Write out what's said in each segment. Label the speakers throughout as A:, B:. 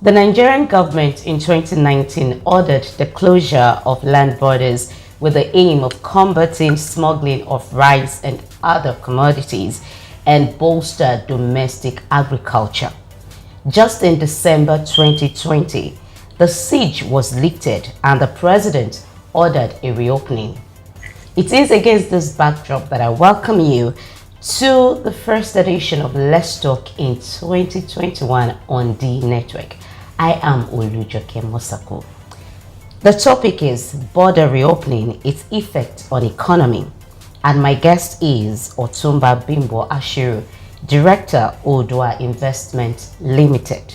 A: The Nigerian government in 2019 ordered the closure of land borders with the aim of combating smuggling of rice and other commodities and bolster domestic agriculture. Just in December 2020, the siege was lifted and the president ordered a reopening. It is against this backdrop that I welcome you to the first edition of Let's Talk in 2021 on the network. I am Olujoke Mosako. The topic is border reopening, its effect on economy. And my guest is Otumba Bimbo Ashiru, Director, Odua Investment Limited.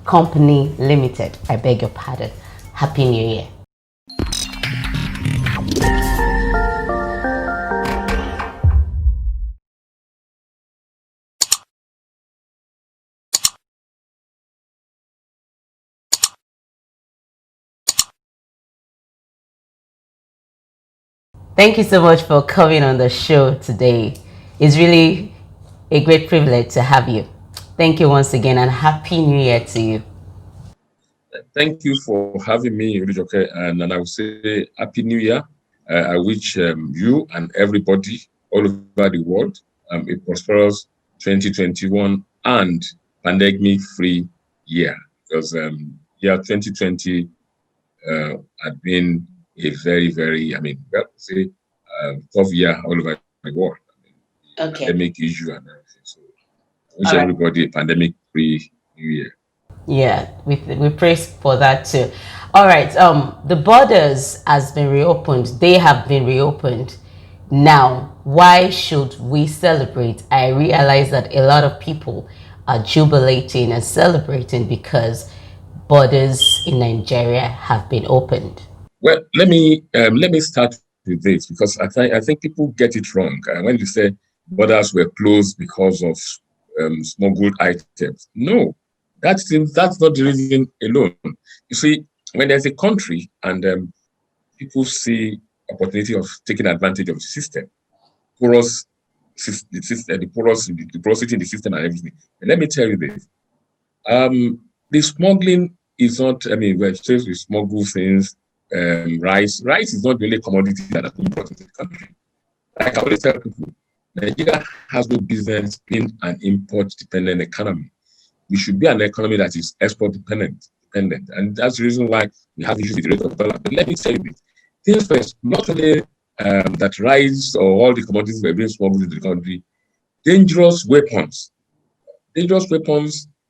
A: Company Limited, I beg your pardon. Happy New Year. Thank you so much for coming on the show today. It's really a great privilege to have you. Thank you once again and Happy New Year to you.
B: Thank you for having me, Olujoke, and I will say Happy New Year. I wish you and everybody all over the world a prosperous 2021 and pandemic-free year, because year 2020 had been a very, say, tough year all over the world.
A: Okay.
B: Pandemic issue and everything. So I wish everybody a pandemic-free New Year.
A: Yeah, we praise for that too. All right, the borders has been reopened. They have been reopened. Now, why should we celebrate? I realize that a lot of people are jubilating and celebrating because borders in Nigeria have been opened.
B: Well, let me start with this, because I think people get it wrong when you say borders were closed because of smuggled items. No, that's not the reason alone. You see, when there's a country and people see opportunity of taking advantage of the system, the porosity in the system and everything. And let me tell you this: the smuggling is not. I mean, we smuggle things. Rice. Rice is not the only commodity that is important in the country. Like I always tell people, Nigeria has no business being an import-dependent economy. We should be an economy that is export-dependent, and that's the reason why we have issues with the rate of dollar. But let me tell you this: things first, not only that rice or all the commodities were being smuggled into the country, dangerous weapons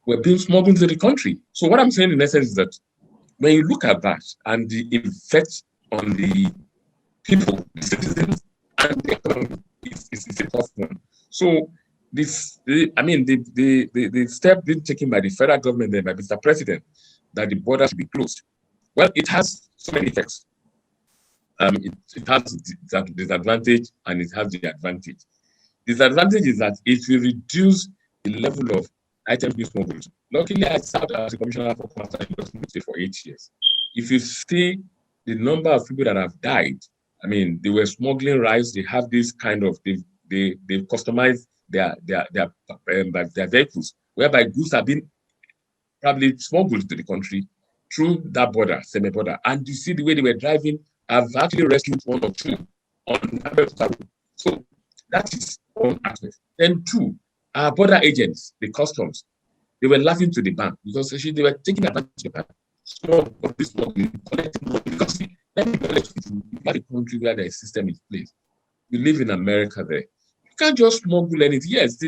B: were being smuggled into the country. So what I'm saying in essence is that when you look at that and the effect on the people, the citizens, and the economy, it's a tough one. So the step being taken by the federal government and by Mr. President that the border should be closed, well, it has so many effects. It has the disadvantage and it has the advantage. Disadvantage is that it will reduce the level of items being smuggled. Luckily, I served as a commissioner for commerce and industry for 8 years. If you see the number of people that have died, I mean, they were smuggling rice. They have this kind of they customize their vehicles, whereby goods have been probably smuggled to the country through that border, semi-border. And you see the way they were driving. I've actually rescued one or two on America. So that is one aspect. Then two, our border agents, the customs, they were laughing to the bank because they were taking advantage of that. So of this collecting money. Because let me be honest with you, you have a country where the system is placed. You live in America there. You can't just smuggle anything. Yes,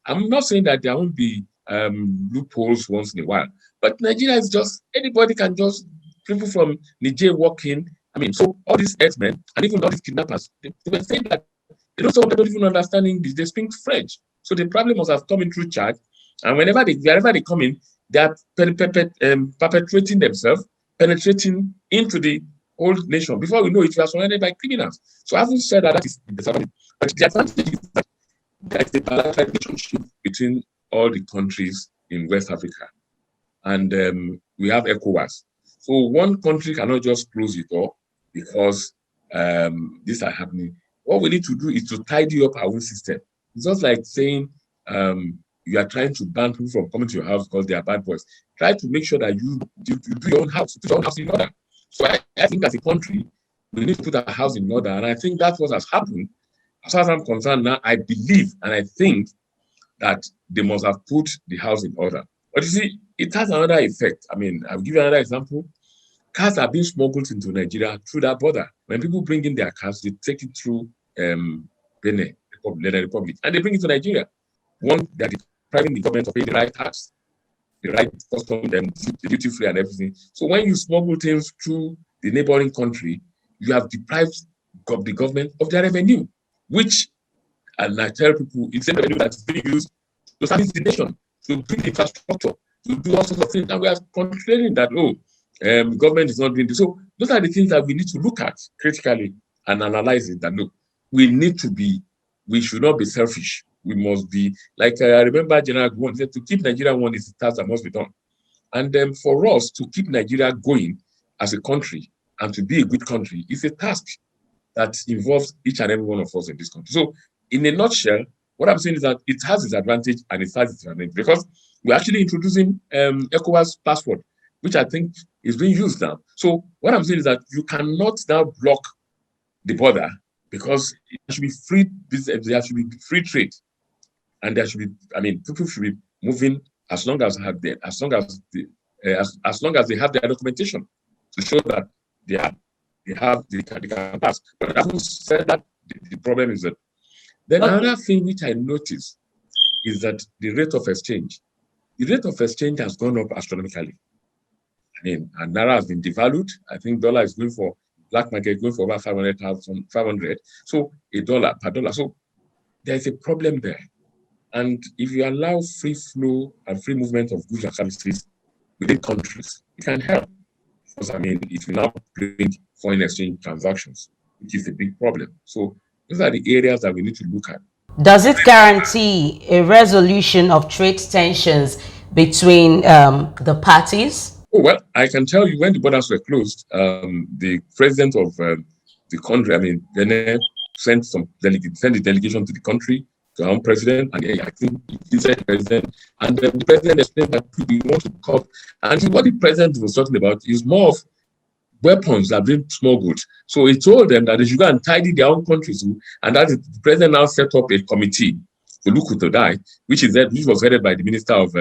B: I'm not saying that there won't be loopholes once in a while, but Nigeria is just anybody can just people from Niger walk in. I mean, so all these herdsmen and even all these kidnappers, they were saying that they don't even understand English. They speak French. So the problem must have come in through chat. And wherever they come in, they are perpetrating themselves, penetrating into the whole nation. Before we know it, we are surrounded by criminals. So having said that, that is the disadvantage. But the advantage is that there is a bilateral relationship between all the countries in West Africa. And we have ECOWAS. So one country cannot just close it all because these are happening. What we need to do is to tidy up our own system. It's just like saying you are trying to ban people from coming to your house because they are bad boys. Try to make sure that you do your own house, put your own house in order. So I think as a country, we need to put our house in order. And I think that's what has happened. As far as I'm concerned now, I believe and I think that they must have put the house in order. But you see, it has another effect. I mean, I'll give you another example. Cars are being smuggled into Nigeria through that border. When people bring in their cars, they take it through Benin Republic, and they bring it to Nigeria. One, they're depriving the government of paying the right tax, the right custom, the duty free and everything. So when you smuggle things through the neighboring country, you have deprived the government of their revenue, which, and I tell people, it's the revenue that's being used to service the nation, to build infrastructure, to do all sorts of things. And we are complaining that, the government is not doing this. So those are the things that we need to look at critically and analyze it. That look, we should not be selfish. We must be, like I remember General Gowon said, to keep Nigeria one is the task that must be done. And for us to keep Nigeria going as a country and to be a good country is a task that involves each and every one of us in this country. So in a nutshell, what I'm saying is that it has its advantage and it has its advantage because we're actually introducing ECOWAS password, which I think is being used now. So what I'm saying is that you cannot now block the border because it should be free business, there should be free trade. And there should be, people should be moving as long as they have their documentation to show that they can pass. But having said that, the problem is that then another thing which I noticed is that the rate of exchange has gone up astronomically. And Naira has been devalued. I think dollar is going for black market going for about 500. So $1 per dollar. So there's a problem there. And if you allow free flow and free movement of goods and services within countries, it can help. Because it will now bring foreign exchange transactions, which is a big problem. So those are the areas that we need to look at.
A: Does it guarantee a resolution of trade tensions between the parties?
B: Oh, well, I can tell you when the borders were closed, the president of the country, Benin, sent the delegation to the country, to our own president, and I think he said president, and the president explained that we want to cut. And what the president was talking about is more of weapons that have been smuggled. So he told them that they should go and tidy their own countries, and that the president now set up a committee to look to die, which was headed by the Minister of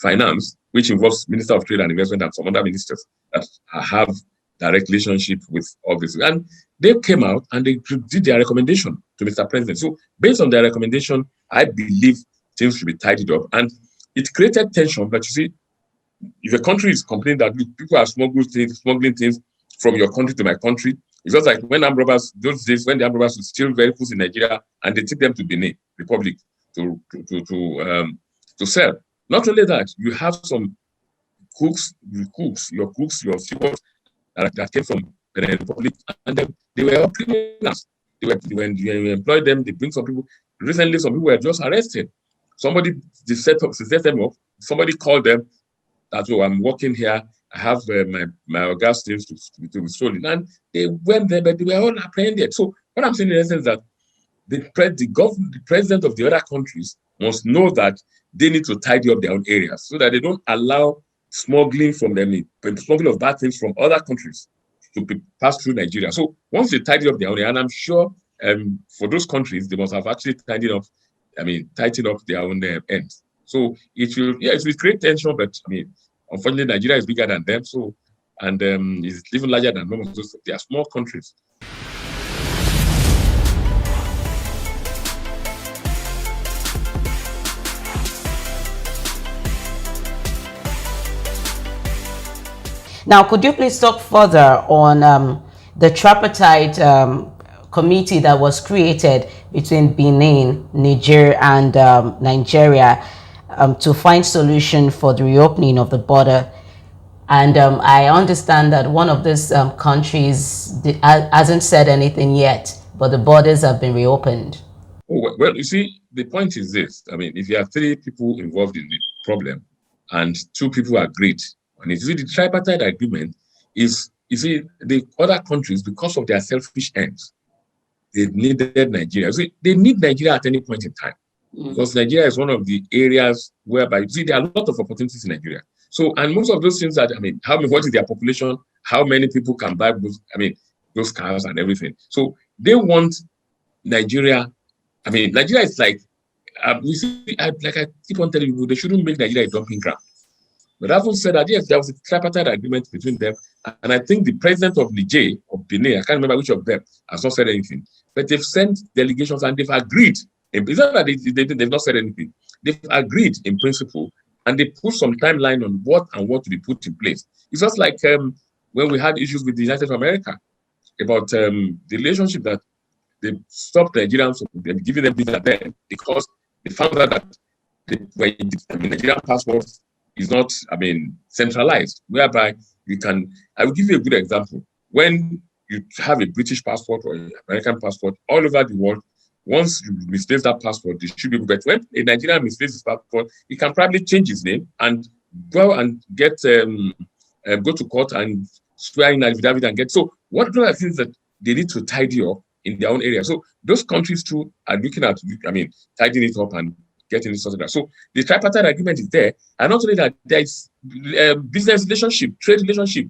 B: Finance, which involves Minister of Trade and Investment and some other ministers that have direct relationship with all this. And they came out and they did their recommendation to Mr. President. So based on their recommendation, I believe things should be tidied up. And it created tension. But you see, if a country is complaining that people are smuggling things from your country to my country, it's just like when those days when the armed robbers would steal vehicles in Nigeria and they take them to Benin Republic to sell. Not only that, you have some cooks, your stewards that came from the Republic, and they were all criminals. When you employ them, they bring some people. Recently, some people were just arrested. Somebody set them up. Somebody called them that, I'm working here. I have my gas things to be stolen. And they went there, but they were all apprehended. So what I'm saying in essence is that the president of the other countries must know that they need to tidy up their own areas so that they don't allow smuggling from them, smuggling of bad things from other countries to pass through Nigeria. So once they tidy up their own, and I'm sure for those countries, they must have actually tightened up their own end. So it will create tension, but unfortunately, Nigeria is bigger than them. So, and it's even larger than most of those. They are small countries.
A: Now, could you please talk further on the Trapatite Committee that was created between Benin, Niger, and Nigeria to find solution for the reopening of the border? And I understand that one of these countries hasn't said anything yet, but the borders have been reopened.
B: Oh, well, you see, the point is this. If you have 3 people involved in the problem and 2 people agreed, and you see, the tripartite agreement is, the other countries, because of their selfish ends, they needed Nigeria. See, they need Nigeria at any point in time. Because Nigeria is one of the areas whereby, you see, there are a lot of opportunities in Nigeria. So, and most of those things that, what is their population? How many people can buy those cars and everything? So they want Nigeria. Nigeria is like, you see, I keep on telling you, they shouldn't make Nigeria a dumping ground. But having said that, yes, there was a tripartite agreement between them. And I think the president of Niger, or Benin, I can't remember which of them, has not said anything. But they've sent delegations and they've agreed. It's not that they've not said anything. They've agreed in principle, and they put some timeline on what to be put in place. It's just like when we had issues with the United States of America about the relationship that they stopped Nigerians from giving them visa then because they found out that the Nigerian passports is not, centralized, whereby you can, I will give you a good example. When you have a British passport or an American passport all over the world, once you misplace that passport, they should be able to, but when a Nigerian misplaces his passport, he can probably change his name and go and get, go to court and swear in affidavit and get, so what are the things that they need to tidy up in their own area? So those countries too are looking at, tidying it up and getting it sorted out. So the tripartite agreement is there, and not only that, there is business relationship, trade relationship.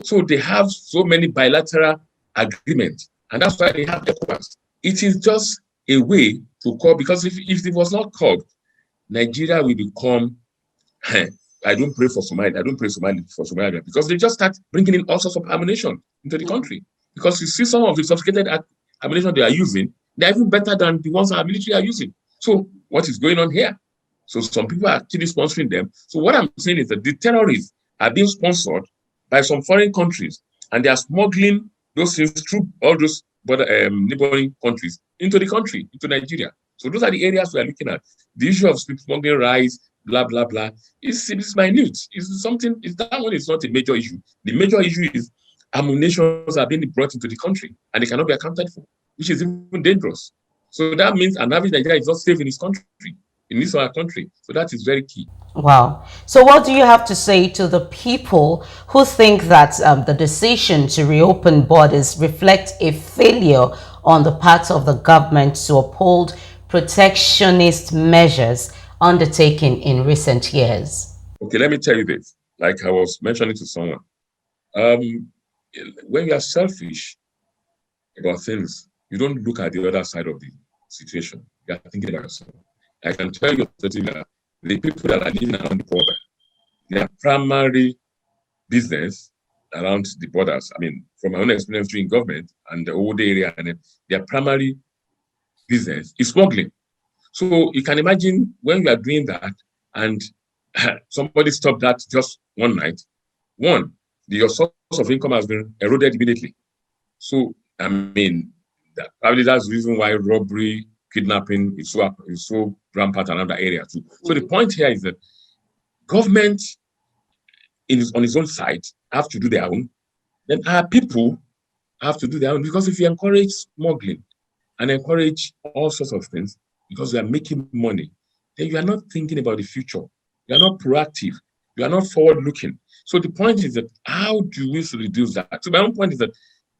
B: So they have so many bilateral agreements, and that's why they have ECOWAS. It is just a way to call, because if it was not called, Nigeria will become, I don't pray for Somalia, I don't pray for Somalia, because they just start bringing in all sorts of ammunition into the country. Because you see some of the sophisticated ammunition they are using, they're even better than the ones our military are using. So what is going on here? So some people are actually sponsoring them. So what I'm saying is that the terrorists are being sponsored by some foreign countries, and they are smuggling those things through all those neighboring countries into the country, into Nigeria. So those are the areas we are looking at. The issue of smuggling rice, blah, blah, blah, it's minute. That one is not a major issue. The major issue is ammunitions are being brought into the country and they cannot be accounted for, which is even dangerous. So that means an average Nigeria is not safe in his country, in this our country. So that is very key.
A: Wow. So what do you have to say to the people who think that the decision to reopen borders reflects a failure on the part of the government to uphold protectionist measures undertaken in recent years?
B: Okay, let me tell you this. Like I was mentioning to someone, when you are selfish about things, you don't look at the other side of the situation. You are thinking about yourself. I can tell you that the people that are living around the border, their primary business around the borders, from my own experience doing government and the old area, and their primary business is smuggling. So you can imagine when you are doing that and somebody stopped that just one night, your source of income has been eroded immediately. So, probably that's the reason why robbery, kidnapping is so rampant around that area too. So the point here is that government on its own side have to do their own. Then our people have to do their own, because if you encourage smuggling and encourage all sorts of things because you are making money, then you are not thinking about the future. You are not proactive. You are not forward-looking. So the point is that how do we reduce that? So my own point is that,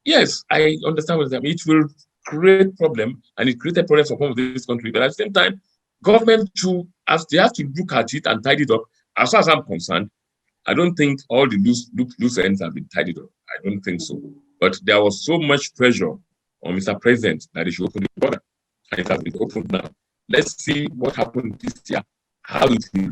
B: yes, I understand what it will create problem, and it created problems for some of this country. But at the same time, government too, as they have to look at it and tidy it up. As far as I'm concerned, I don't think all the loose ends have been tidied up. I don't think so. But there was so much pressure on Mr. President that he should open the border, and it has been opened now. Let's see what happened this year, how it will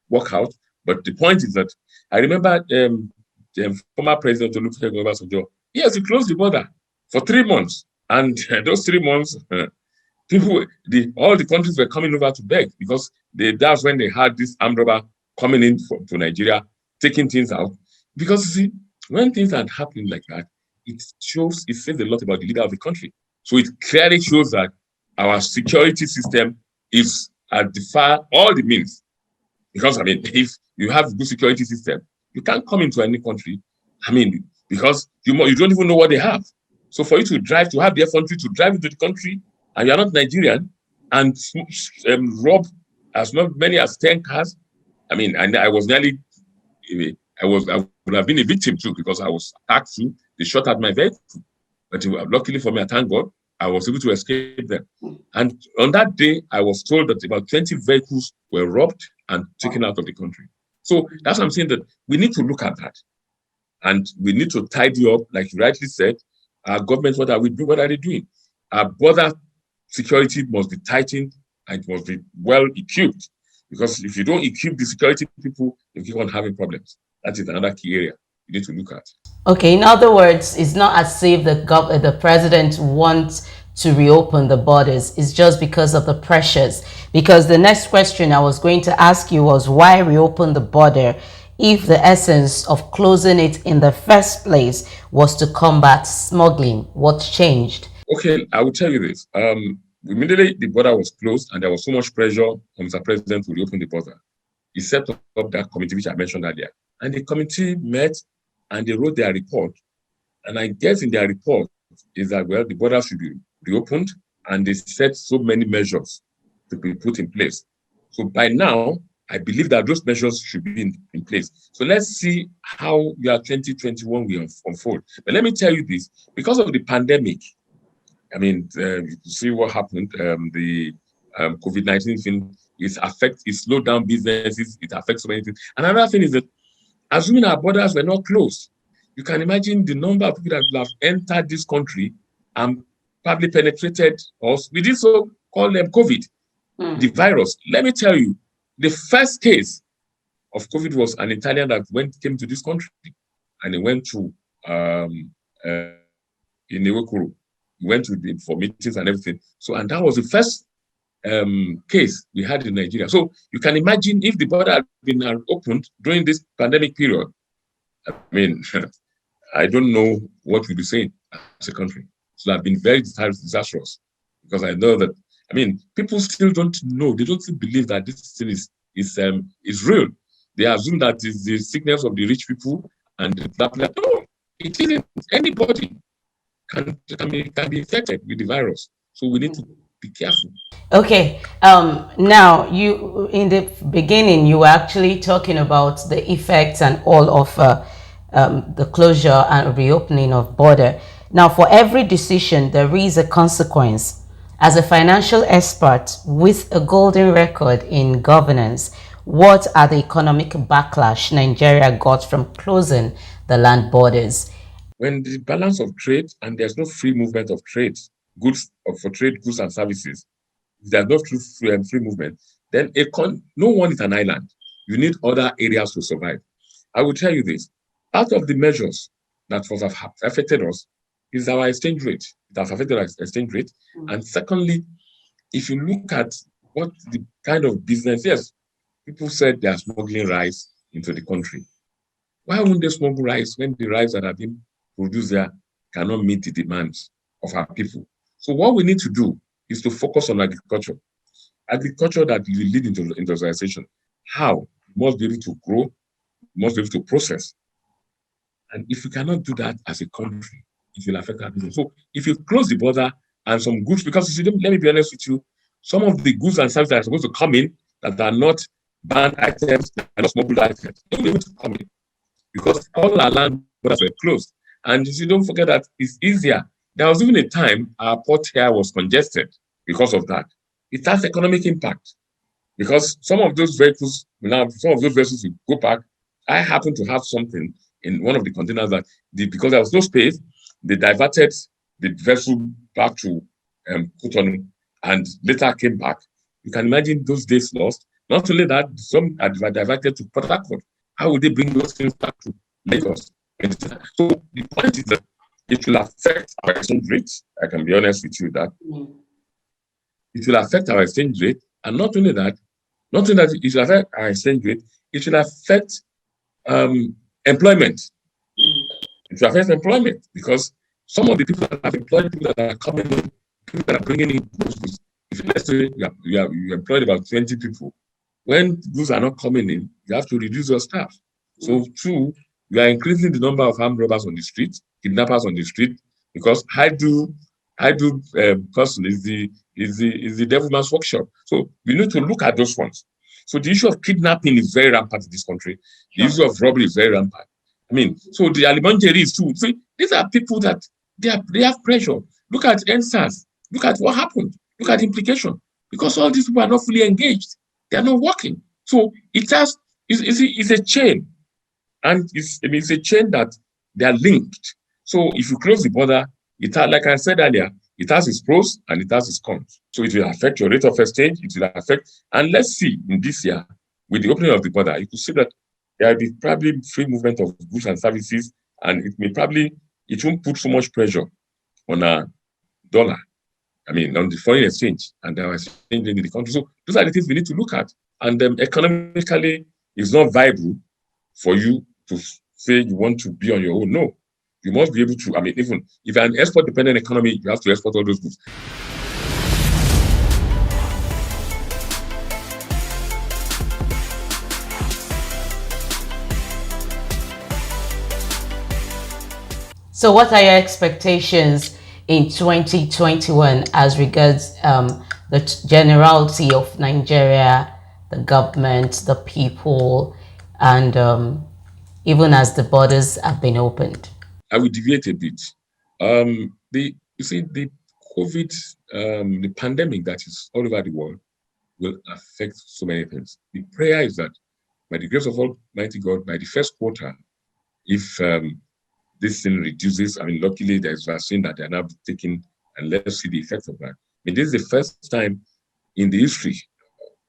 B: work out. But the point is that I remember the former president Olusegun Obasanjo. Yes, he closed the border for 3 months, and those 3 months, all the countries were coming over to beg, because that's when they had this armed robber coming in to Nigeria, taking things out. Because you see, when things are happening like that, it says a lot about the leader of the country. So it clearly shows that our security system is at all the means. Because if you have a good security system, you can't come into any country. Because you don't even know what they have. So for you to have the effrontery to drive into the country, and you're not Nigerian, and rob as many as 10 cars, and I was nearly, I would have been a victim too, because I was attacked too. They shot at my vehicle. But luckily for me, I thank God, I was able to escape them. And on that day, I was told that about 20 vehicles were robbed and taken out of the country. So that's what I'm saying, that we need to look at that. And we need to tidy up, like you rightly said, our government, what are we doing? What are they doing? Our border security must be tightened and it must be well equipped. Because if you don't equip the security people, you keep on having problems. That is another key area you need to look at.
A: Okay, in other words, it's not as if the president wants to reopen the borders. It's just because of the pressures. Because the next question I was going to ask you was, why reopen the border if the essence of closing it in the first place was to combat smuggling? What changed?
B: Okay, I will tell you this. Immediately the border was closed and there was so much pressure on Mr. President to reopen the border. He set up that committee, which I mentioned earlier. And the committee met and they wrote their report. And I guess in their report is that, well, the border should be reopened, and they set so many measures to be put in place. So by now, I believe that those measures should be in place. So let's see how year 2021 will unfold. But let me tell you this, because of the pandemic, I mean, you see what happened, the COVID-19 thing, it slowed down businesses, it affects so many things. Another thing is that, assuming our borders were not closed, you can imagine the number of people that will have entered this country and probably penetrated us with this so-called COVID, the virus. Let me tell you, the first case of COVID was an Italian that came to this country, and he went to Inewekuru. He went for meetings and everything. So, and that was the first case we had in Nigeria. So you can imagine if the border had been opened during this pandemic period. I mean, I don't know what we'll be saying as a country. So I've been very disastrous, because I know that, I mean, people still don't know. They don't still believe that this thing is real. They assume that it's the sickness of the rich people and that. No, it isn't. Anybody can be infected with the virus. So we need to be careful.
A: Okay. Now, you in the beginning, you were actually talking about the effects and all of the closure and reopening of border. Now, for every decision, there is a consequence. As a financial expert with a golden record in governance, what are the economic backlash Nigeria got from closing the land borders?
B: When the balance of trade, and there's no free movement of trade, goods and services, there's no free movement, then no one is an island. You need other areas to survive. I will tell you this. Part of the measures that have affected us is our exchange rate. It has affected our exchange rate. And secondly, if you look at what the kind of business, yes, people said they are smuggling rice into the country. Why wouldn't they smuggle rice when the rice that have been produced there cannot meet the demands of our people? So what we need to do is to focus on agriculture. Agriculture that will lead into industrialization. How? We must be able to grow, we must be able to process. And if we cannot do that as a country, it will affect our business. So if you close the border and some goods, because let me be honest with you, some of the goods and services that are supposed to come in that are not banned items, that are not smuggled items, they will be able to come in, because all our land borders were closed. And you don't forget that it's easier. There was even a time our port here was congested because of that. It has economic impact, because some of those vehicles will go back. I happen to have something in one of the containers that, because there was no space, they diverted the vessel back to Cotonou and later came back. You can imagine those days lost. Not only that, some are diverted to Port Harcourt. How would they bring those things back to Lagos? So the point is that it will affect our exchange rate. I can be honest with you that it will affect our exchange rate, and not only that it will affect our exchange rate, it will affect employment. It will affect employment, because some of the people that have employed, people that are coming in, people that are bringing in goods. If let's say you employed about 20 people, when goods are not coming in, you have to reduce your staff. So two, we are increasing the number of armed robbers on the street, kidnappers on the street, because I do person is the devil's workshop. So we need to look at those ones. So the issue of kidnapping is very rampant in this country. The issue of robbery is very rampant. I mean, so the alimentary is too. See, these are people that they have pressure. Look at NSAS. Look at what happened. Look at the implication. Because all these people are not fully engaged. They are not working. So it's a chain. And it's a chain that they are linked. So if you close the border, like I said earlier, it has its pros and it has its cons. So it will affect your rate of exchange. It will affect, and let's see in this year, with the opening of the border, you could see that there will be probably free movement of goods and services, and it won't put so much pressure on our dollar. I mean, on the foreign exchange and our exchange in the country. So those are the things we need to look at. And economically, it's not viable for you to say you want to be on your own. No, you must be able to. I mean, even if you're an export-dependent economy, you have to export all those goods.
A: So what are your expectations in 2021 as regards the generality of Nigeria, the government, the people, and even as the borders have been opened?
B: I will deviate a bit. The COVID, the pandemic that is all over the world will affect so many things. The prayer is that by the grace of Almighty God, by the first quarter, if this thing reduces, I mean, luckily there's vaccine that they're now taking, and let's see the effect of that. I mean, this is the first time in the history,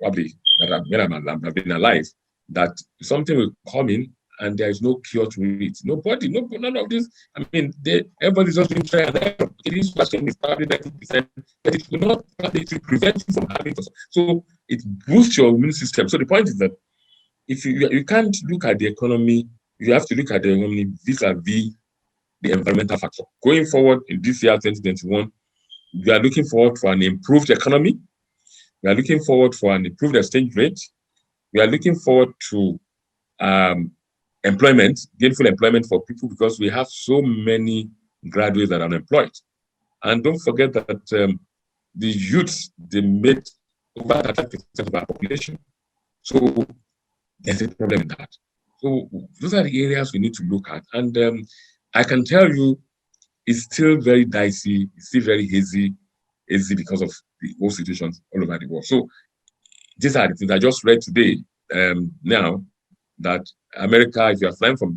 B: probably, that I've been alive, that something will come in and there is no cure to it. None of this. I mean, everybody's just doing try and error. This vaccine is probably 90%, but it will not probably prevent you from having it. So it boosts your immune system. So the point is that if you can't look at the economy, you have to look at the economy vis-a-vis the environmental factor. Going forward in this year, 2021, we are looking forward for an improved economy. We are looking forward for an improved exchange rate. We are looking forward to employment, gainful employment for people, because we have so many graduates that are unemployed. And don't forget that the youths, they make over 30% of our population. So there's a problem in that. So those are the areas we need to look at. And I can tell you, it's still very dicey, it's still very hazy because of the whole situations all over the world. So these are the things I just read today now, that America, if you are flying from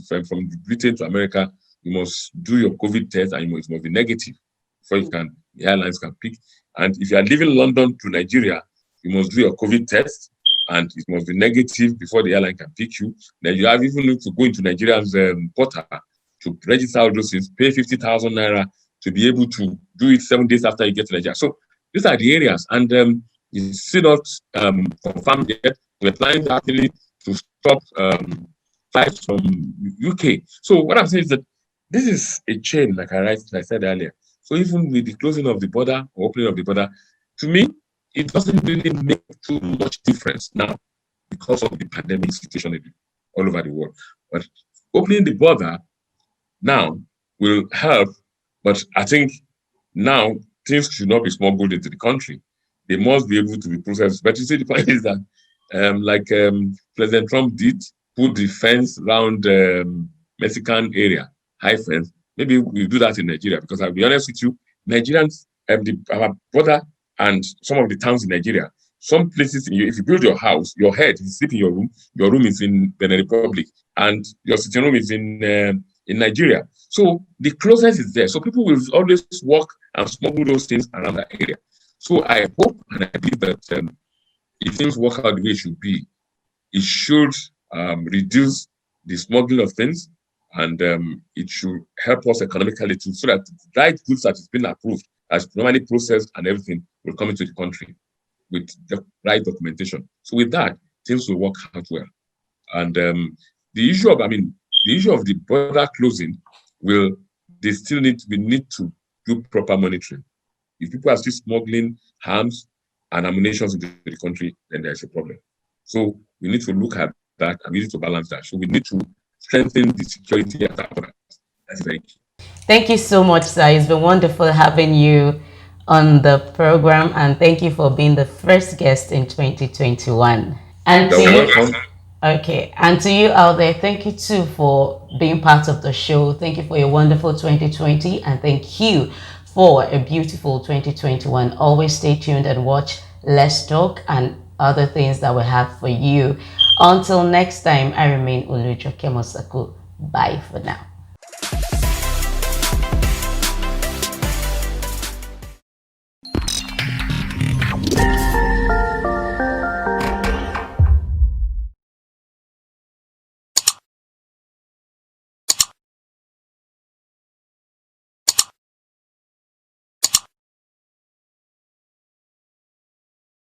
B: Britain to America, you must do your COVID test and it must be negative before the airlines can pick. And if you are leaving London to Nigeria, you must do your COVID test and it must be negative before the airline can pick you. Then you have even need to go into Nigeria's portal to register all those things, pay 50,000 naira to be able to do it 7 days after you get to Nigeria. So these are the areas, and it's still not confirmed yet. We're planning actually to stop flights from UK. So what I'm saying is that this is a chain, like I said earlier. So even with the closing of the border or opening of the border, to me, it doesn't really make too much difference now because of the pandemic situation all over the world. But opening the border now will help, but I think now things should not be smuggled into the country. They must be able to be processed. But you see, the point is that, President Trump did put the fence around Mexican area, high fence. Maybe we'll do that in Nigeria, because I'll be honest with you, Nigerians, our border and some of the towns in Nigeria, some places, if you build your house, your head, you sleep in your room is in Benin Republic, and your sitting room is in Nigeria. So the closeness is there. So people will always walk and smuggle those things around that area. So I hope and I believe that if things work out the way it should be, it should reduce the smuggling of things, and it should help us economically too, so that the right goods that has been approved, as normally processed and everything, will come into the country with the right documentation. So with that, things will work out well. And the issue of the border closing we need to do proper monitoring. If people are still smuggling arms and ammunition into the country, then there's a problem. So we need to look at that and we need to balance that. So we need to strengthen the security at our borders. That's very key.
A: Thank you so much, sir. It's been wonderful having you on the program, and thank you for being the first guest in 2021. And
B: You're welcome.
A: Okay, and to you out there, thank you too for being part of the show. Thank you for a wonderful 2020, and thank you for a beautiful 2021. Always stay tuned and watch Let's Talk and other things that we have for you. Until next time, I remain Olujo Kemosaku. Bye for now.